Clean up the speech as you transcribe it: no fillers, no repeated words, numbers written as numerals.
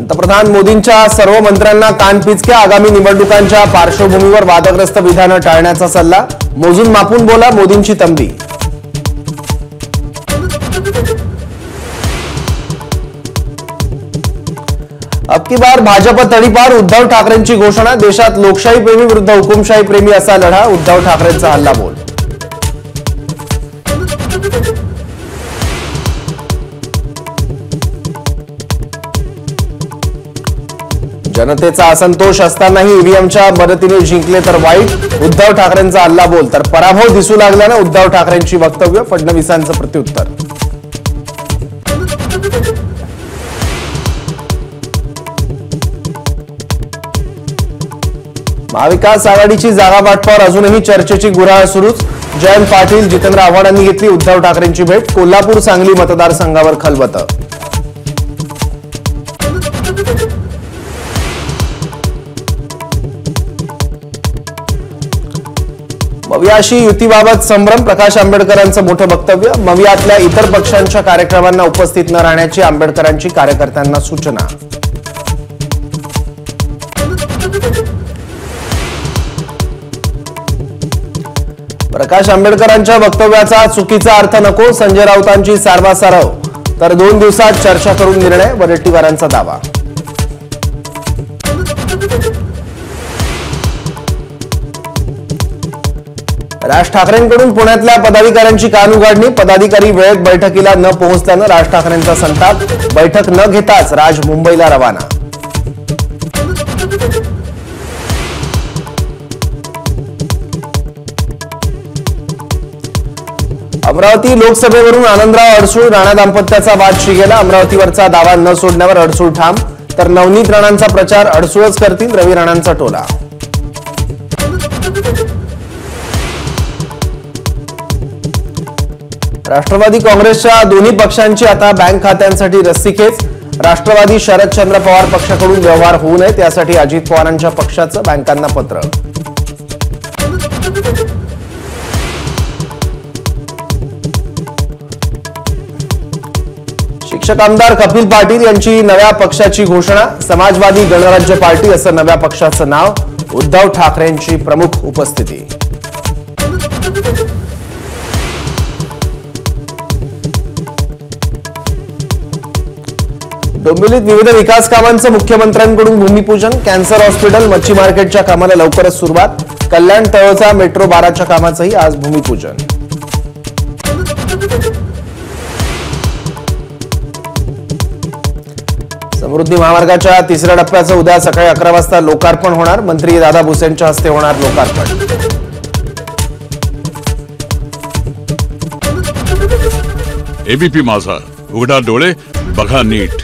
पंतप्रधान मोदींच्या सर्व मंत्र्यांना कानपिचक्या, आगामी निवडणुकांच्या पार्श्वभूमीवर वादग्रस्त विधानं टाळण्याचा सल्ला, मोजून मापून बोला, मोदींची तंबी। अब की बार भाजप तडीपार, उद्धव ठाकरेंची घोषणा, देशात लोकशाही प्रेमी विरुद्ध हुकुमशाही प्रेमी असा लढा, उद्धव ठाकरेंचा हल्लाबोल। जनतेचा असंतोष असतानाही ईव्हीएमच्या मदतीने जिंकले तर वाईट, उद्धव ठाकरेंचा हल्लाबोल। तर पराभव दिसू लागल्यानं उद्धव ठाकरेंची वक्तव्य, फडणवीसांचं प्रत्युत्तर। महाविकास आघाडीची जागा वाटपावर अजूनही चर्चेची गुऱ्हाळ सुरूच, जयंत पाटील, जितेंद्र आव्हाडांनी घेतली उद्धव ठाकरेंची भेट, कोल्हापूर सांगली मतदारसंघावर खलबतं। मवियाशी युतीबाबत संभ्रम, प्रकाश आंबेडकरांचं मोठं वक्तव्य, मवियातल्या इतर पक्षांच्या कार्यक्रमांना उपस्थित न राहण्याची आंबेडकरांची कार्यकर्त्यांना सूचना। प्रकाश आंबेडकरांच्या वक्तव्याचा चुकीचा अर्थ नको, संजय राऊतांची सारवासारव, तर 2 दिवसात चर्चा करून निर्णय, वडेट्टीवारांचा दावा। राज ठाकरेंकडून पुण्यातल्या पदाधिकाऱ्यांची कान उघडणी, पदाधिकारी वेळेत बैठकीला न पोहोचल्यानं राज ठाकरेंचा संताप, बैठक न घेताच राज मुंबईला रवाना। अमरावती लोकसभेवरून आनंदराव अडसूळ राणा दाम्पत्याचा वाद शिगेला, अमरावतीवरचा दावा न सोडण्यावर अडसूळ ठाम, तर नवनीत राणांचा प्रचार अडसूळच करतील, रवी राणांचा टोला। राष्ट्रवादी काँग्रेसच्या दोन्ही पक्षांची आता बँक खात्यांसाठी रस्सीखेच, राष्ट्रवादी शरदचंद्र पवार पक्षाकडून व्यवहार होऊ नयेत यासाठी अजित पवारांच्या पक्षाचं बँकांना पत्र। शिक्षक आमदार कपिल पाटील यांची नव्या पक्षाची घोषणा, समाजवादी गणराज्य पार्टी असं नव्या पक्षाचं नाव, उद्धव ठाकरेंची प्रमुख उपस्थिती। डोंबिवलीत विविध विकास कामांचं मुख्यमंत्र्यांकडून भूमिपूजन, कॅन्सर हॉस्पिटल, मच्छी मार्केटच्या कामाला लवकरच सुरुवात, कल्याण तळोजा मेट्रो 12च्या कामाचंही आज भूमिपूजन। समृद्धी महामार्गाच्या 3ऱ्या टप्प्याचं उद्या सकाळी 11 वाजता लोकार्पण होणार, मंत्री दादा भुसेंच्या हस्ते होणार लोकार्पण। एबीपी माझा, उघडा डोळे बघा नीट।